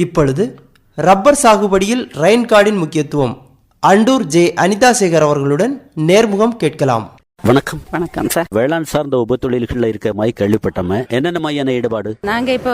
இப்பொழுது ரப்பர் சாகுபடியில் ரெயின் கார்டின் முக்கியத்துவம் அண்டூர் ஜே அனிதா சேகர் அவர்களுடன் நேர்முகம் கேட்கலாம். வணக்கம். வணக்கம் சார். வேளாண் சார்ந்த உபத்தொழில்கள்ல இருக்க மாதிரி கேள்விப்பட்டோமே, என்னென்ன மாதிரியான ஈடுபாடு? நாங்க இப்ப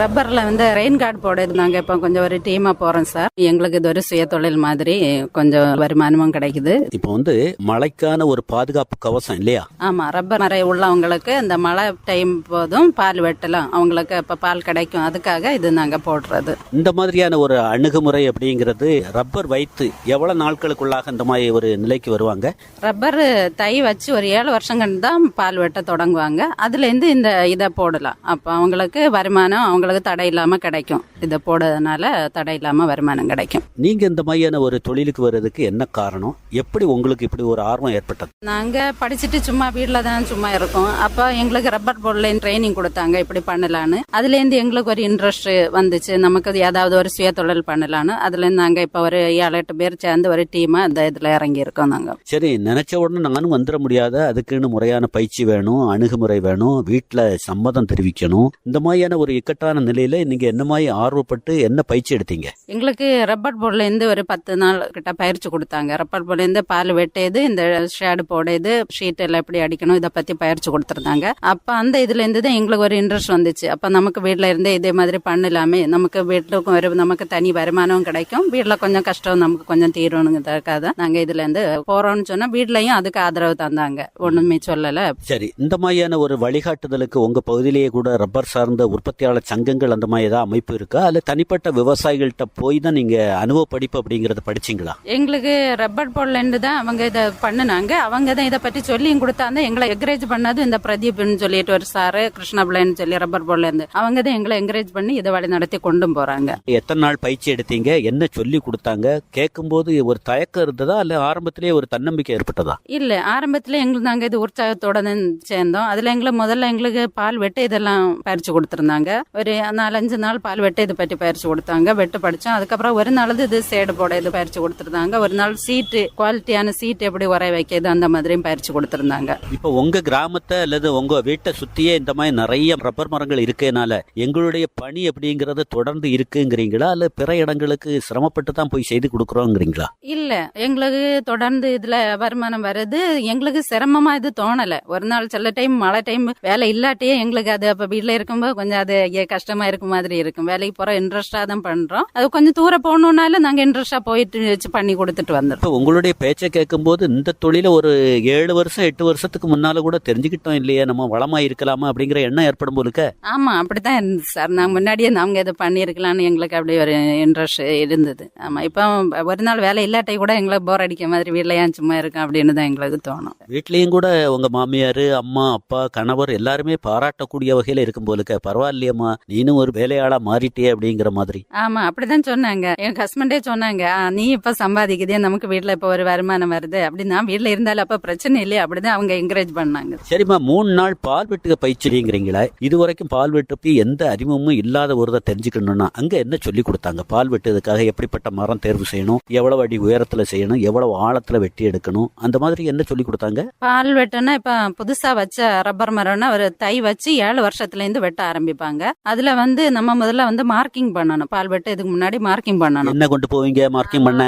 ரப்பர்ல ரெயின் கார்டு போடுறது நாங்க இப்ப கொஞ்சம் ஒரு டீமா போறோம் சார். எங்களுக்கு இது ஒரு சுய தொழில் மாதிரி கொஞ்சம் வருமானமும் கிடைக்குது. இப்ப மழைக்கான ஒரு பாதுகாப்பு கவசம் இல்லையா? ஆமா, ரப்பர் மரம் உள்ளவங்களுக்கு இந்த மழை டைம் போதும் பால் வெட்டலாம், அவங்களுக்கு இப்ப பால் கிடைக்கும், அதுக்காக இது நாங்க போடுறது. இந்த மாதிரியான ஒரு அணுகுமுறை அப்படிங்கிறது ரப்பர் வைத்து எவ்வளவு நாட்களுக்குள்ளாக இந்த மாதிரி ஒரு நிலைக்கு வருவாங்க? ரப்பர் தை வச்சு ஒரு 7 வருஷங்கள் தான் பால் வெட்ட தொடங்குவாங்க. அதுல இருந்து இந்த இதை போடலாம். அப்ப அவங்களுக்கு வருமானம் அவங்களுக்கு தடை இல்லாம கிடைக்கும். இதை போடுறதுனால தடை இல்லாம வருமானம் கிடைக்கும். நீங்க இந்த மாதிரியான ஒரு தொழிலுக்கு வர்றதுக்கு என்ன காரணம்? எப்படி உங்களுக்கு இப்படி ஒரு ஆர்வம் ஏற்பட்டது? நாங்க படிச்சுட்டு சும்மா வீட்டுல தான் சும்மா இருக்கோம். அப்ப எங்களுக்கு ரப்பர் போர்ட்ல ட்ரைனிங் கொடுத்தாங்க, இப்படி பண்ணலான்னு. அதுல இருந்து எங்களுக்கு ஒரு இன்ட்ரெஸ்ட் வந்துச்சு, நமக்கு ஏதாவது ஒரு சுய தொழில் பண்ணலான்னு. அதுல இருந்து நாங்க இப்ப ஒரு 7-8 பேர் சேர்ந்து ஒரு டீமா இந்த இதுல இறங்கி இருக்கோம். நாங்க சரி, நினைச்ச உடனே நானும் வந்துட முடியாத, அதுக்குன்னு முறையான பயிற்சி வேணும், அணுகுமுறை வேணும், வீட்டுல சம்மதம் தெரிவிக்கணும். இந்த மாதிரியான ஒரு இக்கட்டான நிலையில நீங்க என்ன மாதிரி ஆர்வப்பட்டு என்ன பயிற்சி எடுத்தீங்க? எங்களுக்கு ரப்பர் போர்ட்ல இருந்து ஒரு 10 நாள் கிட்ட பயிற்சி கொடுத்தாங்க. ரப்பர் போர்ட்ல இருந்து பால் வெட்டது, இந்த ஷேடு போடுறது, ஷீட் எல்லாம் எப்படி அடிக்கணும், இதை பத்தி பயிற்சி கொடுத்துருந்தாங்க. அப்ப அந்த இதுல இருந்து தான் எங்களுக்கு ஒரு இன்ட்ரெஸ்ட் வந்துச்சு. அப்ப நமக்கு வீட்டுல இருந்தே இதே மாதிரி பண்ணலாமே, நமக்கு வீட்டுக்கும் ஒரு நமக்கு தனி வருமானம் கிடைக்கும், வீட்டுல கொஞ்சம் கஷ்டம் நமக்கு கொஞ்சம் தீரணுங்கிறதுக்காக நாங்க இதுல இருந்து போறோம்னு சொன்னா வீட்லயும் அதுக்கு ஆதரவு தந்தாங்க, ஒண்ணுமே சொல்லல. சரி, இந்த மாதிரியான ஒரு வழிகாட்டுதலுக்கு உங்க பகுதியிலேயே கூட ரப்பர் சார்ந்த உற்பத்தியாளர் சங்கங்கள் அந்த மாதிரி ஏதாவது அமைப்பு இருக்கா, அல்ல தனிப்பட்ட விவசாயிகள்கிட்ட போய் தான் நீங்க அனுபவ படிப்பு அப்படிங்கறத படிச்சீங்களா? எங்களுக்கு ரப்பர் போர்ட்ல இருந்து தான் அவங்க இதை பண்ணுனாங்க. அவங்க தான் இதை பற்றி சொல்லியும் கொடுத்தாங்க. எங்களை என்கரேஜ் பண்ணது இந்த பிரதீப்னு சொல்லிட்டு ஒரு சாரு, கிருஷ்ணபிள்ளைன்னு சொல்லி ரப்பர் போர்ட்ல இருந்து அவங்க தான் எங்களை என்கரேஜ் பண்ணி இதை வழி நடத்தி கொண்டும் போறாங்க. எத்தனை நாள் பயிற்சி எடுத்தீங்க? என்ன சொல்லி கொடுத்தாங்க? கேட்கும் போது ஒரு தயக்கம் இருந்ததா, இல்ல ஆரம்பத்திலேயே ஒரு தன்னம்பிக்கை ஏற்பட்டதா? இல்ல, ஆரம்பத்துல எங்களுக்கு நாங்க இது உற்சாகத்தோட தான் சேர்ந்தோம். அதுல எங்களுக்கு பால் வெட்ட இதெல்லாம் பயிற்சி கொடுத்திருந்தாங்க. ஒரு 4-5 நாள் பால் வெட்ட இது பற்றி பயிற்சி கொடுத்தாங்க, வெட்டு படிச்சோம். அதுக்கப்புறம் ஒரு நாள் இது சேடு போட இது பயிற்சி கொடுத்திருந்தாங்க. ஒரு நாள் சீட்டு, குவாலிட்டியான சீட் எப்படி உரை வைக்கிறது அந்த மாதிரியும் பயிற்சி கொடுத்திருந்தாங்க. இப்ப உங்க கிராமத்தை அல்லது உங்க வீட்டை சுத்தியே இந்த மாதிரி நிறைய ரப்பர் மரங்கள் இருக்கனால எங்களுடைய பணி அப்படிங்கறது தொடர்ந்து இருக்குங்கிறீங்களா, அல்ல பிற இடங்களுக்கு சிரமப்பட்டு தான் போய் செய்து கொடுக்கறோங்கிறீங்களா? இல்ல, எங்களுக்கு தொடர்ந்து இதுல வருமானம் வருது. எங்களுக்கு சிரமமா இது தோணல. ஒரு நாள் சில டைம் மழை டைம் வேலை இல்லாட்டியே எங்களுக்கு அது அப்ப வீட்டுல இருக்கும்போது கொஞ்சம் அது கஷ்டமா இருக்கும் மாதிரி இருக்கும். வேலைக்கு போற இன்ட்ரெஸ்டா தான் பண்றோம். அது கொஞ்சம் தூரம் போகணும்னாலும் நாங்க இன்ட்ரெஸ்டா போயிட்டு வச்சு பண்ணி கொடுத்துட்டு வந்துடும். உங்களுடைய பேச்சை கேட்கும் போது இந்த தொழில ஒரு 7 வருஷம் 8 வருஷத்துக்கு முன்னால கூட தெரிஞ்சுக்கிட்டோம் இல்லையா, நம்ம வளமா இருக்கலாமா அப்படிங்கிற எண்ணம் ஏற்படும் போலுக்க? ஆமா, அப்படித்தான் இருந்துச்சு சார். நான் முன்னாடியே நாங்க இதை பண்ணிருக்கலாம்னு எங்களுக்கு அப்படி ஒரு இன்ட்ரெஸ்ட் இருந்தது. ஆமா, இப்ப ஒரு நாள் வேலை இல்லாட்டை கூட எங்களுக்கு போர் அடிக்க மாதிரி வீட்டுல ஏன் சும்மா இருக்கும் அப்படின்னு தான் எங்களுக்கு தோணும். வீட்லயும் கூட உங்க மாமியாரு, அம்மா, அப்பா, கணவர் எல்லாருமே பாராட்டக்கூடிய வகையில இருக்கும் போலுக்க, பரவாயில்லையம்மா நீனும் ஒரு வேலையாளா மாறிட்டே அப்படிங்கிற மாதிரி. ஆமா, அப்படிதான் சொன்னாங்க. என் ஹஸ்பண்டே சொன்னாங்க, நீ இப்ப சம்பாதிக்குதே, நமக்கு வீட்டுல இப்ப ஒரு வருமானம் வருது அப்படின்னா வீட்டுல இருந்தாலும் அப்ப பிரச்சனை இல்லையா, அப்படிதான் அவங்க என்கரேஜ் பண்ணாங்க. சரிம்மா, 3 நாள் பால் வெட்டுக்க பயிற்சிங்கிறீங்களா? இது வரைக்கும் பால் வெட்டுப்பி எந்த அறிமுகமும் இல்லாத ஒருதை தெரிஞ்சுக்கணும்னா அங்க என்ன சொல்லி கொடுத்தாங்க? பால் வெட்டுறதுக்காக எப்படிப்பட்ட மரம் தேர்வு செய்யணும், எவ்வளவு அடி உயரத்துல செய்யணும், எவ்வளவு ஆழத்துல வெட்டி எடுக்கணும், அந்த மாதிரி என்ன சொல்லி கொடுத்தாங்க? பால் வெட்டனா இப்ப புதுசா வச்ச ரப்பர் மரம்னா ஒரு தை வச்சு 7 வருஷத்துல இருந்து வெட்ட ஆரம்பிப்பாங்க. அதுல நம்ம முதல்ல மார்க்கிங் பண்ணணும். பால் வெட்ட இதுக்கு முன்னாடி மார்க்கிங் பண்ணணும். என்ன கொண்டு போவீங்க மார்க்கிங் பண்ண?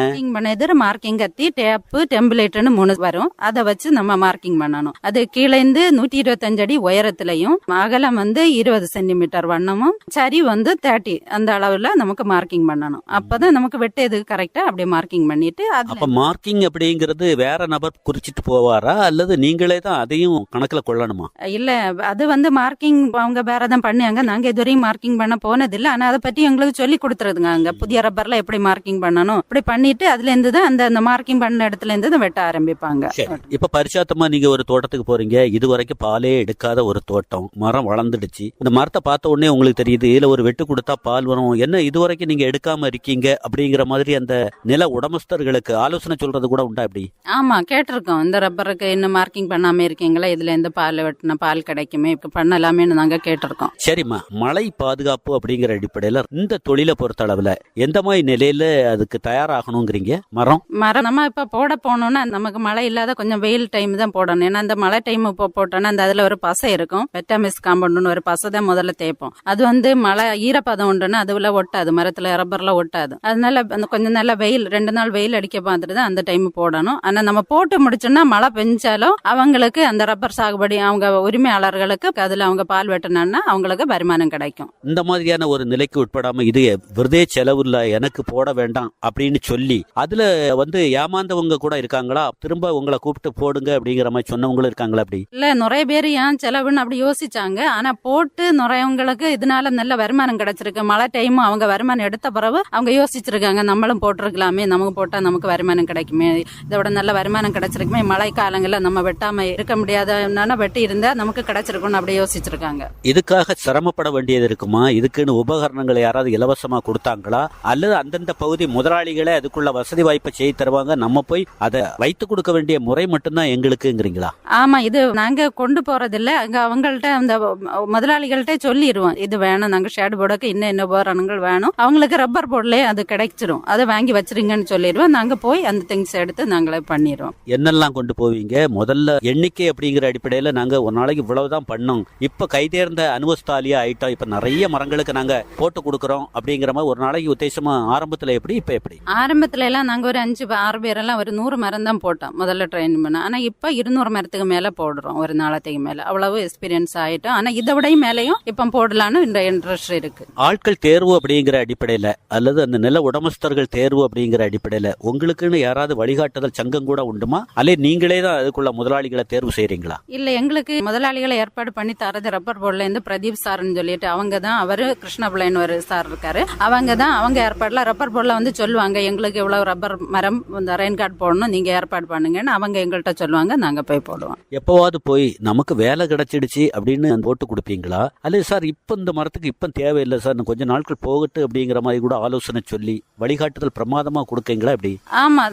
மார்க்கிங் கத்தி, டேப்பு, டெம்ப்ளேட்னு 3 வரும். அதை வச்சு நம்ம மார்க்கிங் பண்ணணும். அது கீழே இருந்து 125 அடி உயரத்திலையும், அகலம் 20 சென்டிமீட்டர் வண்ணமும், சரி 30 அந்த அளவுல நமக்கு மார்க்கிங் பண்ணணும். அப்பதான் நமக்கு வெட்டது கரெக்டா அப்படியே மார்க்கிங் பண்ணிட்டு. அப்ப மார்க்கிங் அப்படிங்கிறது வேற நபர் குறிச்சிட்டு போவாரா, அல்லது நீங்களே தான் அதையும் கணக்குல கொள்ளணுமா? இல்ல, அது மார்க்கிங் அவங்க வேறதான் பண்ணாங்க. நாங்க இதுவரையும் மார்க்கிங் பண்ண போனது இல்ல. ஆனா அதை பத்தி எங்களுக்கு சொல்லி கொடுத்துருதுங்க. அங்க புதிய ரப்பர்ல எப்படி மார்க்கிங் பண்ணணும், இப்படி பண்ணிட்டு அதுல இருந்து தான் அந்த மார்க்கிங் பண்ண இடத்துல இருந்து வெட்ட ஆரம்பிப்பாங்க. இப்ப பரிசாத்தமா நீங்க ஒரு தோட்டத்துக்கு போறீங்க, இது வரைக்கும் பாலே எடுக்காத ஒரு தோட்டம், மரம் வளர்ந்துடுச்சு. இந்த மரத்தை பார்த்த உடனே உங்களுக்கு தெரியுது இதுல ஒரு வெட்டு கொடுத்தா பால் வரும், என்ன இது வரைக்கும் நீங்க எடுக்காம இருக்கீங்க அப்படிங்கிற மாதிரி அந்த நில உடமஸ்தர்களுக்கு ஆலோசனை சொல்றது கூட உண்டா? எப்படி? ஆமா, கேட்டிருக்கோம். இந்த ரப்பருக்கு இன்னும் மார்க்கிங் பண்ணாம இருக்கீங்களா, இதுல இருந்து பால் வெட்டின பால் கிடைக்குமே, பண்ணலாமேன்னு நாங்க கேட்டிருக்கோம். சரிம்மா, மழை பாதுகாப்பு அப்படிங்கிற அடிப்படையில இந்த தொழிலை பொறுத்த அளவுல எந்த மாதிரி நிலையில அதுக்கு தயாராகணுங்கிறீங்க? மரம் நம்ம இப்ப போட போனோம்னா நமக்கு மழை இல்லாத கொஞ்சம் வெயில் டைம் தான் போடணும். ஏன்னா அந்த மழை டைம் இப்போ போட்டோம்னா அந்த அதுல ஒரு பசை இருக்கும், வெட்டாமிஸ் காம்பவுண்ட்னு ஒரு பசை தான் முதல்ல தேய்ப்போம். அது மழை ஈரப்பதம் உண்டுன்னா அதுல ஒட்டாது, மரத்துல ரப்பர்ல ஒட்டாது. அதனால அந்த கொஞ்சம் நல்லா வெயில் 2 நாள் வெயில் அடிக்க பார்த்துட்டு தான் அந்த டைம் போடணும். ஆனா நம்ம போட்டு முடிச்சோம்னா மழை பெஞ்சாலும் அவங்களுக்கு அந்த ரப்பர் சாகுபடி அவங்க உரிமையாளர்களுக்கு அதுல அவங்க பால் வெட்டினா அவங்களுக்கு வருமானம் கிடைக்கும். இந்த மாதிரியான ஒரு நிலைக்கு உட்படாம இது விருதே செலவு இல்ல, எனக்கு போட வேண்டாம் அப்படின்னு சொல்லி அதுல ஏமாந்தவங்க கூட இருக்காங்களா? திரும்ப உங்களை கூப்பிட்டு போடுங்க அப்படிங்கிற மாதிரி சொன்னவங்களும் இருக்காங்களா? அப்படி இல்ல, நிறைய பேர் ஏன் செலவுன்னு அப்படி யோசிச்சாங்க. ஆனா போட்டு நிறையவங்களுக்கு இதனால நல்ல வருமானம் கிடைச்சிருக்கு. மழை டைம் அவங்க வருமானம் எடுத்த பிறகு அவங்க யோசிச்சிருக்காங்க, நம்மளும் போட்டிருக்கலாமே, நமக்கு போட்டா நமக்கு வருமானம் கிடைக்குமே, இதோட நல்ல வருமானம் கிடைச்சிருக்குமே, மழை காலங்களில் நம்ம வெட்டாம இருக்க முடியாத வெட்டி இருந்தா நமக்கு கிடைச்சிருக்கும்னு அப்படி யோசிச்சிருக்காங்க. இதுக்காக சிரமப்பட வேண்டியது இருக்குமா? இதுக்குன்னு உபகரணங்களை யாராவது இலவசமா கொடுத்தாங்களா? அல்லது அந்தந்த பகுதி முதலாளிகளே அதுக்குள்ள வசதி வாய்ப்பை செய்து தருவாங்க, நம்ம போய் அதை வைத்து கொடுக்க வேண்டிய முறை மட்டும்தான் எங்களுக்குங்கிறீங்களா? ஆமா, இது நாங்க கொண்டு போறதில்ல, அங்க அவங்கள்ட்ட அந்த முதலாளிகள்ட்ட சொல்லிடுவோம், இது வேணும், நாங்க ஷேடு போர்டுக்கு இன்னும் உபகரணங்கள் வேணும், அவங்களுக்கு ரப்பர் போர்ட்லயே அது கிடைச்சிரும், அதை வாங்கி வச்சிருங்கன்னு சொல்லிடுவோம். நாங்க போய் அந்த திங்ஸ் எடுத்து நாங்களே பண்ணிடுவோம். என்னெல்லாம் கொண்டு போவீங்க? முதல்ல எண்ணிக்கை அப்படிங்கிற அடிப்படையில நாங்க ஒரு நாளைக்கு இவ்வளவுதான் பண்ணோம், இப்ப கைதேர்ந்த அனுபவஸ்தாலியா ஆயிட்டோம், இப்ப நிறைய மரங்களுக்கு நாங்க போட்டு கொடுக்கறோம் அப்படிங்கிற மாதிரி ஒரு நாளைக்கு உத்தேசமா ஆரம்பத்துல எப்படி, இப்ப எப்படி? ஆரம்பத்துல எல்லாம் நாங்க ஒரு 5-6 பேரெல்லாம் ஒரு 100 மரம் தான் போட்டோம் முதல்ல ட்ரெயின் பண்ண. ஆனா இப்ப 200 மரத்துக்கு மேல போடுறோம் ஒரு நாளத்துக்கு மேல. அவ்வளவு எக்ஸ்பீரியன்ஸ் ஆயிட்டோம். ஆனா இதை விட மேலையும் இப்ப போடலான்னு இந்த இன்ட்ரெஸ்ட் இருக்கு. ஆட்கள் தேர்வு அப்படிங்கிற அடிப்படையில அல்லது அந்த நில உடமஸ்தர்கள் தேர்வு அப்படிங்கிற அடிப்படையில உங்களுக்குன்னு யாராவது வழிகாட்டுதல் சங்கம் கூட உண்டுமா? அல்லது நீங்களே தான் அதுக்குள்ள முதலாளிகளை தேர்வு செய்யறீங்களா? இல்ல, எங்களுக்கு முதலாளிகளை ஏற்பாடு பண்ணி தரது ரப்பர் போர்ட்ல இருந்து பிரதீப் சார்னு சொல்லிட்டு அவங்க தான், அவரு கிருஷ்ணபிள்ளைன்னு ஒரு சார் இருக்காரு, அவங்க தான் அவங்க ஏற்பாடுல ரப்பர் போர்ட்ல சொல்லுவாங்க, எங்களுக்கு எவ்வளவு ரப்பர் மரம் இந்த ரெயின் கார்டு போடணும், நீங்க ஏற்பாடு பண்ணுங்கன்னு அவங்க எங்கள்கிட்ட சொல்லுவாங்க, நாங்க போய் போடுவோம். எப்பவாவது போய் நமக்கு வேலை கிடைச்சிடுச்சு அப்படின்னு போட்டு கொடுப்பீங்களா? அல்லது சார் இப்ப இந்த மரத்துக்கு இப்ப தேவையில்லை சார், கொஞ்சம் நாட்கள் போகட்டு அப்படிங்கிற மாதிரி கூட ஆலோசனை சொல்லி வழிகாட்டுதல் பிரமாதமா கொடுக்கீங்களா? எப்படி? ஆமா,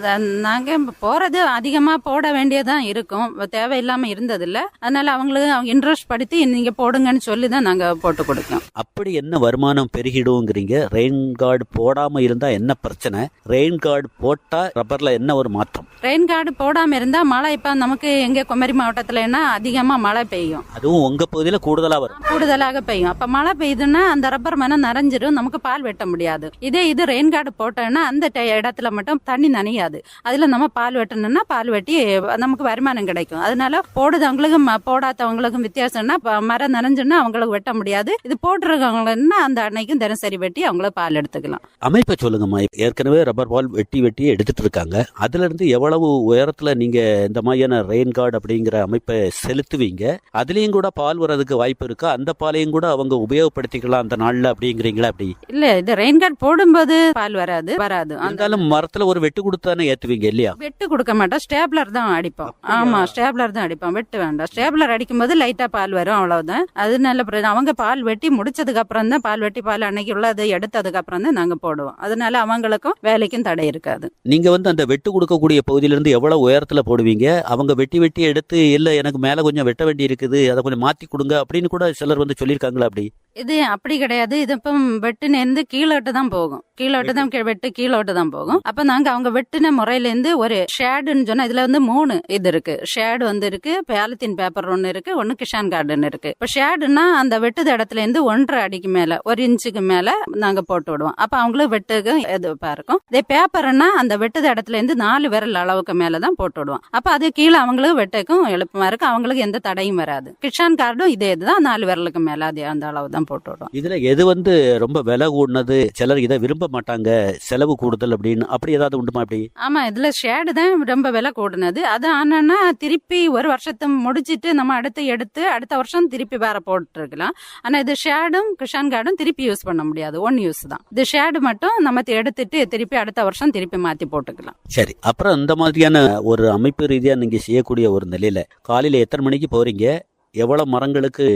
நாங்க போறது அதிகமா போட வேண்டியதான் இருக்கும், தேவையில்லாம இருந்ததில்ல. அதனால அவங்களுக்கு அவங்க இன்ட்ரெஸ்ட் படுத்தி நீங்க போடுங்கன்னு சொல்லி தான் நாங்க போட்டு கொடுக்கோம். அப்படி என்ன வருமானம் பெருகிடுங்கிறீங்க? ரெயின் கார்டு போடாம இருந்தா என்ன பிரச்சனை? ரெயின் கார்டு போட்டா ரப்பர்ல என்ன ஒரு மாற்றம்? ரெயின் கார்டு போடாம இருந்தா மழை இப்ப நமக்கு எங்க குமரி மாவட்டத்துல அதிகமா மழை பெய்யும், அதுவும் உங்க பகுதியில கூடுதலாக பெய்யும். அப்ப மழை பெய்யுதுன்னா அந்த ரப்பர் மரம் நனைஞ்சிரும், நமக்கு பால் வெட்ட முடியாது. இது ரெயின் கார்டு போட்டோம்னா அந்த இடத்துல மட்டும் தண்ணி நனையாது, அதுல நம்ம பால் வெட்டணும்னா பால் வெட்டி நமக்கு வருமானம் கிடைக்கும். அதனால போடுறவங்களுக்கும் போடாதவங்களுக்கும் வித்தியாசம்னா, மரம் நனைஞ்சுன்னா அவங்களுக்கு வெட்ட முடியாது, இது போட்டுருக்கவங்கன்னா அந்த அன்னைக்கும் தினசரி வெட்டி அவங்கள பால் எடுத்துக்கலாம். அமைப்பை சொல்லுங்கம்மா. ஏற்கனவே ரப்பர் பால் வெட்டி எடுத்துட்டு இருக்காங்க, அதுல இருந்து எவ்வளவு உயரத்துல நீங்க இந்த மாதிரியான ரெயின் கார்டு அப்படிங்கிற அமைப்பை செலுத்துவீங்க? அதுலயும் கூட பால் வரதுக்கு வாய்ப்பு இருக்கா? அந்த பாலையும் கூட அவங்க உபயோகப்படுத்திக்கலாம் அந்த நாள்ல அப்படிங்கிறீங்களா? அப்படி இல்ல, இது ரெயின் கார்டு போடும்போது பால் வராது. இருந்தாலும் மரத்துல ஒரு வெட்டு கொடுத்தானே ஏத்துவீங்க இல்லையா? வெட்டு கொடுக்க மாட்டோம், ஸ்டேப்லர் தான் அடிப்போம். ஆமா, ஸ்டேப்லர் தான் அடிப்போம், வெட்டு வேண்டாம். ஸ்டேப்லர் அடிக்கும் போது லைட்டா பால் வரும், அவ்வளவுதான். அது நல்ல அவங்க பால் வெட்டி முடிச்சதுக்கு அப்புறம் தான், பால் வெட்டி பால் அன்னைக்கு உள்ளது எடுத்ததுக்கு அப்புறம் தான் நாங்க போடுவோம். அதனால அவங்களுக்கும் வேலைக்கும் தடை இருக்காது. நீங்க அந்த வெட்டு கொடுக்கக்கூடிய பகுதியில இருந்து எவ்வளவு உயரத்துல போடுவீங்க? அவங்க வெட்டி எடுத்து இல்ல எனக்கு மேல கொஞ்சம் வெட்ட வேண்டி இருக்குது, அதை கொஞ்சம் மாத்தி கொடுங்க அப்படின்னு கூட சிலர் சொல்லியிருக்காங்களா? அப்படி இது அப்படி கிடையாது. இது இப்ப வெட்டுன இருந்து கீழோட்டு தான் போகும், கீழோட்டு தான் வெட்டு கீழோட்டு தான் போகும். அப்ப நாங்க அவங்க வெட்டின முறையில இருந்து ஒரு ஷேடுன்னு சொன்னா இதுல 3 இது இருக்கு. ஷேடு இருக்கு, பாலித்தீன் பேப்பர் ஒன்னு இருக்கு, ஒன்னு கிஷான் கார்டுன்னு இருக்கு. இப்ப ஷேடுன்னா அந்த வெட்டுத இடத்துல இருந்து 1.5 அடிக்கு மேல 1 இன்ச்சுக்கு மேல நாங்க போட்டு விடுவோம். அப்ப அவங்களுக்கு வெட்டுக்கு எதுப்பா இருக்கும். இதே பேப்பர்னா அந்த வெட்டுத இடத்துல இருந்து 4 விரல் அளவுக்கு மேலதான் போட்டு விடுவோம். அப்ப அது கீழே அவங்களுக்கு வெட்டுக்கும் எழுப்பமா இருக்கு, அவங்களுக்கு எந்த தடையும் வராது. கிஷான் கார்டும் இதே இதுதான், 4 விரலுக்கு மேல அதே அந்த அளவு தான் போட்டு விடுவோம். இதுல எது ரொம்ப விலை கூடுனது, சிலர் இதை விரும்ப மாட்டாங்க, செலவு கூடுதல் அப்படின்னு அப்படி ஏதாவது உண்டுமா? அப்படி ஆமா, இதுல ஷேடு தான் ரொம்ப விலை கூடுனது. அது ஆனா திருப்பி ஒரு வருஷத்தை முடிச்சிட்டு நம்ம எடுத்து அடுத்த வருஷம் திருப்பி வேற போட்டு இருக்கலாம். ஆனா இது ஷேடும் கிஷான் கார்டும் திருப்பி யூஸ் பண்ண முடியாது, ஒன் யூஸ் தான். இது ஷேடு மட்டும் நம்ம எடுத்துட்டு திருப்பி அடுத்த வருஷம் திருப்பி மாத்தி போட்டுக்கலாம். சரி, அப்புறம் இந்த மாதிரியான ஒரு அமைப்பு ரீதியா நீங்க செய்யக்கூடிய ஒரு நிலையில காலையில எத்தனை மணிக்கு போறீங்க? எவ்வளவு மரங்களுக்கு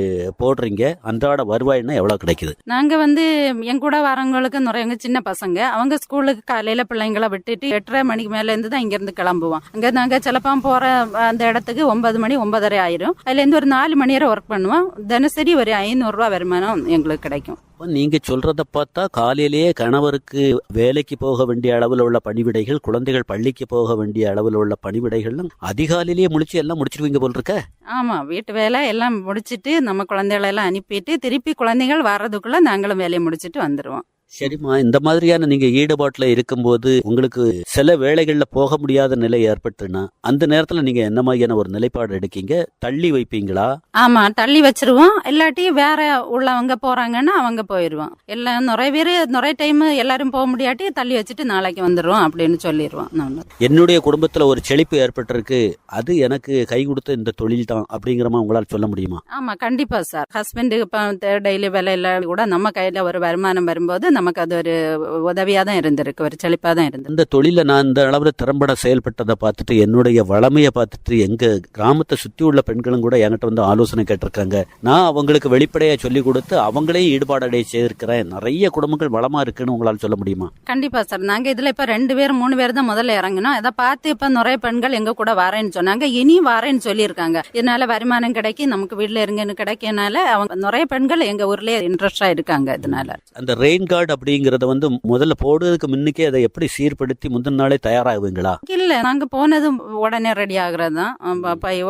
போடுறீங்க, அன்றாட வருவாய்னா எவ்வளவு கிடைக்குது? நாங்க வந்து என் கூட வரவங்களுக்கு நிறைய சின்ன பசங்க, அவங்க ஸ்கூலுக்கு காலையில பிள்ளைங்களை விட்டுட்டு 8:30 மணிக்கு மேல இருந்து தான் இங்க இருந்து கிளம்புவோம். அங்க நாங்க சிலப்பா போற அந்த இடத்துக்கு 9 மணி 9:30 ஆயிரும். அதுல இருந்து ஒரு 4 மணி நேரம் ஒர்க் பண்ணுவோம். தினசரி ஒரு 500 ரூபாய் வருமானம் எங்களுக்கு கிடைக்கும். நீங்க சொல்றத பார்த்தா காலையிலேயே கணவருக்கு வேலைக்கு போக வேண்டிய அளவில் உள்ள பணிவிடைகள், குழந்தைகள் பள்ளிக்கு போக வேண்டிய அளவில் உள்ள பணிவிடைகள்லாம் அதிகாலையிலேயே முடிச்சு எல்லாம் முடிச்சிருவீங்க போல் இருக்க. ஆமா, வீட்டு வேலை எல்லாம் முடிச்சிட்டு நம்ம குழந்தைகளை எல்லாம் அனுப்பிட்டு திருப்பி குழந்தைகள் வர்றதுக்குள்ள நாங்களும் வேலையை முடிச்சிட்டு வந்துருவோம். சரிம்மா, இந்த மாதிரியான நீங்க ஈடுபாட்டுல இருக்கும்போது உங்களுக்கு சில வேளைகள்ல போக முடியாத நிலை ஏற்பட்டுன்னா அந்த நேரத்துல நீங்க என்ன மாதிரியான ஒரு நிலைப்பாடு எடுக்கீங்க? தள்ளி வைப்பீங்களா? ஆமா, தள்ளி வச்சிருவோம். இல்லாட்டி வேற உள்ளவங்க போறாங்கன்னா அவங்க போயிருவோம். எல்லாம் நிறைய டைம் எல்லாரும் போக முடியாட்டி தள்ளி வச்சுட்டு நாளைக்கு வந்துடுவோம் அப்படின்னு சொல்லிடுவோம். என்னுடைய குடும்பத்துல ஒரு செழிப்பு ஏற்பட்டிருக்கு, அது எனக்கு கை கொடுத்த இந்த தொழில் தான் அப்படிங்கிறமா உங்களால் சொல்ல முடியுமா? ஆமா, கண்டிப்பா சார். ஹஸ்பண்ட் இப்ப டெய்லி வேலையில கூட நம்ம கையில ஒரு வருமானம் வரும்போது நமக்கு அது ஒரு உதவியா தான் இருந்திருக்கு, ஒரு செழிப்பா தான் இருந்தது. இந்த தொழில நான் இந்த அளவுல திறம்பட செயல்பட்டதை பார்த்துட்டு, என்னுடைய வளமையை பார்த்துட்டு எங்க கிராமத்தை சுத்தி உள்ள பெண்களும் கூட என்கிட்ட வந்து ஆலோசனை கேட்டிருக்காங்க. நான் அவங்களுக்கு வெளிப்படையா சொல்லி கொடுத்து அவங்களே ஈடுபாடடைய செய்திருக்கிறேன். நிறைய குடும்பங்கள் வளமா இருக்குன்னு உங்களால் சொல்ல முடியுமா? கண்டிப்பா சார். நாங்க இதுல இப்ப 2 பேர் 3 பேர் தான் முதல்ல இறங்கினோம். அதை பார்த்து இப்ப நிறைய பெண்கள் எங்க கூட வரேன்னு சொன்னாங்க, இனி வரேன்னு சொல்லியிருக்காங்க. இதனால வருமானம் கிடைக்கும், நமக்கு வீட்டுல இருங்கன்னு கிடைக்கனால அவங்க நிறைய பெண்கள் எங்க ஊர்லயே இன்ட்ரெஸ்டா இருக்காங்க. இதனால அந்த ரெயின் கார்டு அப்படிங்கறத வந்து முதல்ல போடுறதுக்கு முன்னுக்கே அதை எப்படி சீர்படுத்தி முந்தின நாளே தயாராகுவீங்களா? இல்ல, நாங்க போனது உடனே ரெடி ஆகுறது தான்.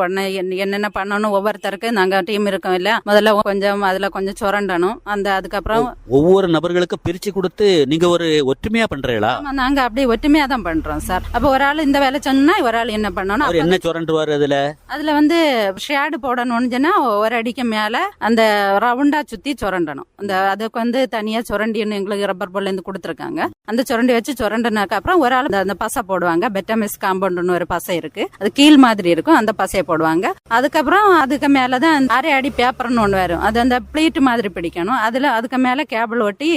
உடனே என்னென்ன பண்ணணும் ஒவ்வொருத்தருக்கு நாங்க டீம் இருக்கோம் இல்ல, முதல்ல கொஞ்சம் அதுல கொஞ்சம் சுரண்டணும். அதுக்கப்புறம் ஒவ்வொரு நபர்களுக்கு பிரிச்சு கொடுத்து நீங்க ஒரு ஒற்றுமையா பண்றீங்களா? நாங்க அப்படியே ஒற்றுமையா தான் பண்றோம் சார். அப்ப ஒரு ஆள் இந்த வேலை சொன்னா ஒரு ஆள் என்ன பண்ணணும், என்ன சுரண்டுவாரு அதுல வந்து ஷேடு போடணும்னு சொன்னா ஒரு அடிக்கு மேல அந்த ரவுண்டா சுத்தி சுரண்டணும். அதுக்கு வந்து தனியா சுரண்டின்னு எங்களுக்கு ரப்பர் போல்ல இருந்து கொடுத்துருக்காங்க. அந்த சுரண்டி வச்சு சுரண்டினதுக்கு அப்புறம் ஒரு ஆள் அந்த பசை போடுவாங்க. பெட்டமிஸ் காம்பவுண்ட்னு ஒரு பசை இருக்கு, அது கீழ் மாதிரி இருக்கும், அந்த பசையை போடுவாங்க. அதுக்கப்புறம் அதுக்கு மேலதான் 6 அடி பேப்பர்னு ஒண்ணு வரும், அது அந்த பிளேட் மாதிரி பிடிக்கணும். அதுக்கு மேல கேபிள் ஒட்டி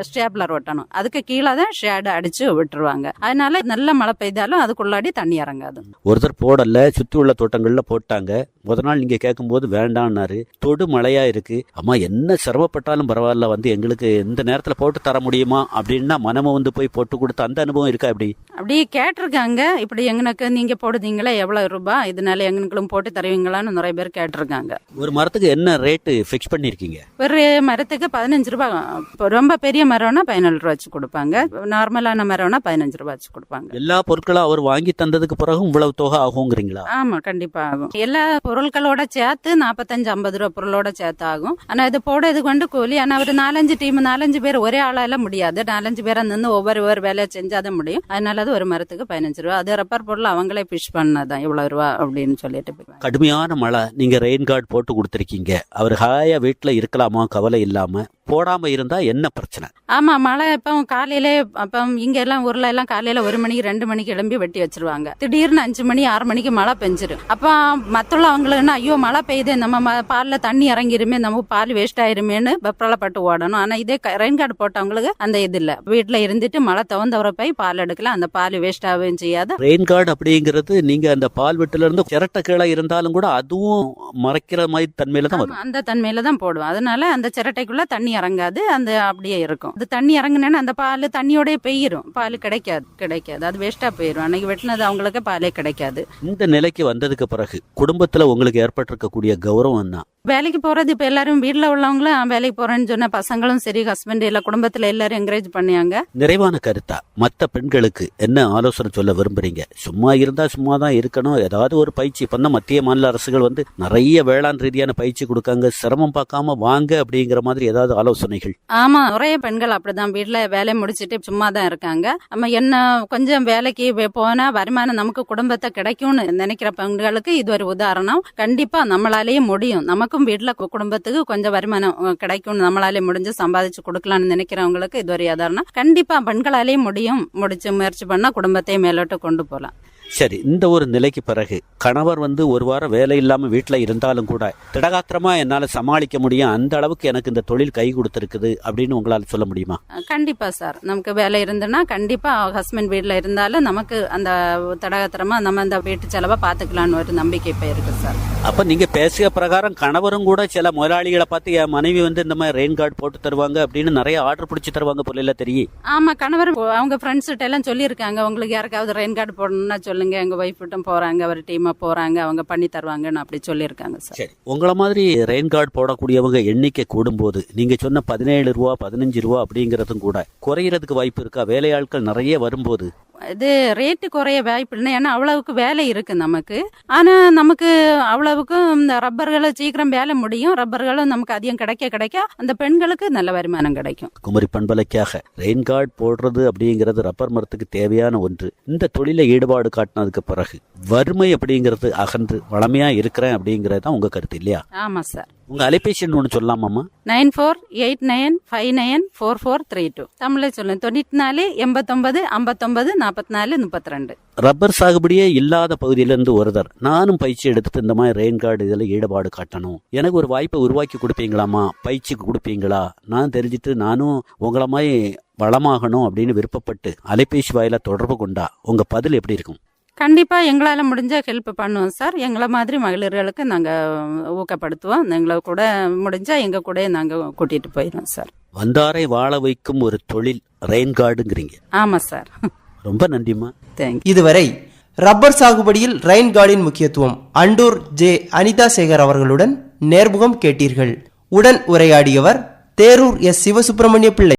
ஸ்டேப்லர் ஒட்டணும். அதுக்கு கீழே தான் ஷேடு அடிச்சு விட்டுருவாங்க. அதனால நல்ல மழை பெய்தாலும் அதுக்குள்ளாடி தண்ணி இறங்காது. ஒருத்தர் போடல, சுத்தி உள்ள தோட்டங்கள்ல போட்டாங்க. முதல் நாள் நீங்க கேட்கும் போது வேண்டாம்னாரு, தொடு மழையா இருக்கு, அம்மா என்ன சிரமப்பட்டாலும் பரவாயில்ல, வந்து எங்களுக்கு இந்த நேரத்துல போட்டு தர முடியுமா அப்படின்னா மனமும் வந்து போய் போட்டு கொடுத்த அந்த அனுபவம் இருக்கா? அப்படி கேட்டிருக்காங்க. இப்படி எங்களுக்கு நீங்க போடுதீங்களா, எவ்வளவு ரூபாய், இதனால எங்களுக்கும் போட்டு தருவீங்களான்னு நிறைய பேர் கேட்டிருக்காங்க. ஒரு மரத்துக்கு என்ன ரேட்டு பிக்ஸ் பண்ணிருக்கீங்க? ஒரு மரத்துக்கு 15 ரூபாய். ரொம்ப பெரிய மரம்னா 17 ரூபாய் வச்சு கொடுப்பாங்க, நார்மலான மரம்னா 15 ரூபாய் வச்சு கொடுப்பாங்க. எல்லா பொருட்களும் அவர் வாங்கி தந்ததுக்கு பிறகு இவ்வளவு தொகை ஆகுங்கிறீங்களா? ஆமா, கண்டிப்பா ஆகும். எல்லா பொருட்களோட சேர்த்து 45-50 ரூபாய் பொருளோட சேர்த்து ஆகும். ஆனா இது போடுறது கொண்டு கூலி. ஆனா ஒரு 4-5 டீம் 4-5 பேர் ஒரே ஆளால முடியாது, 4-5 பேரை நின்று ஒவ்வொரு வேலையை செஞ்சாதான் முடியும். அதனால அது ஒரு மரத்துக்கு 15 ரூபாய். அது ரப்பர் பொருள் அவங்களே பிஷ் பண்ணதான் இவ்வளவு ரூபா அப்படின்னு சொல்லிட்டு. கடுமையான மழை, நீங்க ரெயின் கார்டு போட்டு கொடுத்திருக்கீங்க, அவர் ஹாயா வீட்டுல இருக்கலாமா கவலை இல்லாம? போடாம இருந்தா என்ன பிரச்சனை? ஆமா, மழை இப்ப காலையிலே இங்க எல்லாம் ஊர்ல எல்லாம் காலையில 1 மணிக்கு 2 மணிக்கு எழும்பி வெட்டி வச்சிருவாங்க. திடீர்னு 5 மணி 6 மணிக்கு மழை பெஞ்சிரும். அப்ப மத்தவங்க அவங்களுக்கு ஐயோ மழை பெய்யுது, நம்ம பால்ல தண்ணி இறங்கிருமே, நமக்கு பால் வேஸ்ட் ஆயிருமேன்னு வெப்பரப்பட்டு ஓடணும். ஆனா இதே ரெயின் கார்டு போட்டவங்களுக்கு அந்த இது இல்ல, வீட்டுல இருந்துட்டு மழை தவந்தவரை போய் பால் எடுக்கலாம், அந்த பால் வேஸ்ட் ஆகவும் செய்யாது. ரெயின் கார்டு அப்படிங்கிறது நீங்க அந்த பால் வெட்டுல இருந்து சிரட்டை கீழே இருந்தாலும் கூட அதுவும் மறைக்கிற மாதிரி தன்மையில தான் வரும். அந்த தன்மையில தான் போடுவோம். அதனால அந்த சிரட்டைக்குள்ள தண்ணி இறங்காது, அந்த அப்படியே இருக்கும். அது தண்ணி இறங்குனா அந்த பால் தண்ணியோட பெய்யும், பால் கிடைக்காது, அது வேஸ்டா போயிடும். அன்னைக்கு வெட்டினது அவங்களுக்கு பாலே கிடைக்காது. இந்த நிலைக்கு வந்ததுக்கு பிறகு குடும்பத்துல உங்களுக்கு ஏற்பட்டிருக்கக்கூடிய கௌரவம் தான். வேலைக்கு போறது இப்ப எல்லாரும் வீட்டுல உள்ளவங்களும் வேலைக்கு போறேன்னு சொன்ன பசங்களும் சரி, ஹஸ்பண்ட் இல்ல குடும்பத்துல எல்லாரும் என்கரேஜ் பண்ணியாங்க. நிறைவான கருத்தா மத்த பெண்களுக்கு என்ன ஆலோசனை சொல்ல விரும்புறீங்க? சும்மா இருந்தா சும்மா தான் இருக்கணும், ஏதாவது ஒரு பயிற்சி. இப்ப மத்திய மாநில அரசுகள் வந்து நிறைய வேளாண் ரீதியான பயிற்சி கொடுக்காங்க, சிரமம் பார்க்காம வாங்க அப்படிங்கிற மாதிரி ஏதாவது ஆலோசனைகள்? ஆமா, நிறைய பெண்கள் அப்படிதான் வீட்டுல வேலையை முடிச்சுட்டு சும்மா தான் இருக்காங்க. நம்ம என்ன கொஞ்சம் வேலைக்கு போனா வருமானம் நமக்கு குடும்பத்தை கிடைக்கும்னு நினைக்கிற பெண்களுக்கு இது ஒரு உதாரணம். கண்டிப்பா நம்மளாலேயே முடியும், நமக்கும் வீட்டுல குடும்பத்துக்கு கொஞ்சம் வருமானம் கிடைக்கும், நம்மளாலே முடிஞ்சு சம்பாதிச்சு கொடுக்கலாம்னு நினைக்கிறவங்களுக்கு இது ஒரு உதாரணம். கண்டிப்பா பெண்களாலேயே முடியும், முடிச்சு முயற்சி பண்ணா குடும்பத்தை மேலோட்டு கொண்டு போகலாம். சரி, இந்த ஒரு நிலைக்கு பிறகு கணவர் வந்து ஒரு வாரம் வேலை இல்லாம வீட்டுல இருந்தாலும் கூட திடகாத்திரமா என்னால சமாளிக்க முடியும், அந்த அளவுக்கு எனக்கு இந்த தொழில் கை கொடுத்திருக்குது அப்படின்னு உங்களால சொல்ல முடியுமா? கண்டிப்பா சார். நமக்கு வேலை இருந்துன்னா கண்டிப்பா ஹஸ்பண்ட் வீட்டுல இருந்தாலும் நமக்கு அந்த திடகாத்திரமா நம்ம அந்த வீட்டு செலவை பாத்துக்கலாம்னு ஒரு நம்பிக்கை இப்ப இருக்கு சார். அப்ப நீங்க பேசிய பிரகாரம் கணவரும் கூட சில முதலாளிகளை பார்த்து என் மனைவி இந்த மாதிரி ரெயின் கார்டு போட்டு தருவாங்க அப்படின்னு நிறைய ஆர்டர் பிடிச்சி தருவாங்க போல இல்ல தெரியும். ஆமா, கணவர் அவங்க ஃப்ரெண்ட்ஸ் கிட்ட எல்லாம் சொல்லியிருக்காங்க, உங்களுக்கு யாருக்காவது ரெயின் கார்டு போடணும்னா சொல்லுங்க, எங்க ஒய்ஃப் கிட்டும் போறாங்க, அவர் டீமா போறாங்க, அவங்க பண்ணி தருவாங்கன்னு அப்படி சொல்லியிருக்காங்க சார். சரி, உங்களை மாதிரி ரெயின் கார்டு போடக்கூடியவங்க எண்ணிக்கை கூடும்போது நீங்க சொன்ன 17 ரூபா 15 ரூபா அப்படிங்கறதும் கூட குறையறதுக்கு வாய்ப்பு இருக்கா? வேலையாட்கள் நிறைய வரும்போது இது ரேட்டு குறைய வாய்ப்பு இல்லை, ஏன்னா அவ்வளவுக்கு வேலை இருக்கு நமக்கு. ஆனா நமக்கு அவ்வளவுக்கும் இந்த ரப்பர்களை சீக்கிரம் வேலை முடியும், ரப்பர்களும் நமக்கு அதிகம் கிடைக்க அந்த பெண்களுக்கு நல்ல வருமானம் கிடைக்கும். குமரி பண்பலைக்காக ரெயின் கார்டு போடுறது அப்படிங்கிறது ரப்பர் மரத்துக்கு தேவையான ஒன்று. இந்த தொழில ஈடுபாடு காட்டினதுக்கு பிறகு வறுமை அப்படிங்கிறது அகன்று வளமையா இருக்கிறேன் அப்படிங்கறது தான் உங்க கருத்து இல்லையா? ஆமா சார். உங்க அலைபேசி ஒன்று சொல்லலாமாம்மா? 9489594432. தமிழை சொல்லுங்க, 94 89 59 44 32. ரப்பர் சாகுபடியே இல்லாத பகுதியிலிருந்து ஒருத்தர் நானும் பயிற்சி எடுத்துட்டு இந்த மாதிரி ரெயின் கார்டு இதில் ஈடுபாடு காட்டணும், எனக்கு ஒரு வாய்ப்பை உருவாக்கி கொடுப்பீங்களாமா, பயிற்சி கொடுப்பீங்களா, நான் தெரிஞ்சுட்டு நானும் உங்களை மாதிரி வளமாகணும் அப்படின்னு விருப்பப்பட்டு அலைபேசி வாயில தொடர்பு கொண்டா உங்க பதில் எப்படி இருக்கும்? கண்டிப்பா எங்களால முடிஞ்ச ஹெல்ப் பண்ணுவோம் சார். எங்களை மாதிரி மகளிர்களுக்கு நாங்க ஊக்கப்படுத்துவோம். எங்களை கூட முடிஞ்சா எங்க கூட நாங்க கூட்டிட்டு போயிடுவோம் சார். வந்தாரை வாழ வைக்கும் ஒரு தொழில் ரெயின் கார்டுங்கிறீங்க. ஆமா சார். ரொம்ப நன்றிம்மா. தேங்க்யூ. இதுவரை ரப்பர் சாகுபடியில் ரெயின் கார்டின் முக்கியத்துவம் அண்டூர் ஜே அனிதா சேகர் அவர்களுடன் நேர்முகம் கேட்டீர்கள். உடன் உரையாடியவர் தேரூர் எஸ் சிவசுப்பிரமணிய பிள்ளை.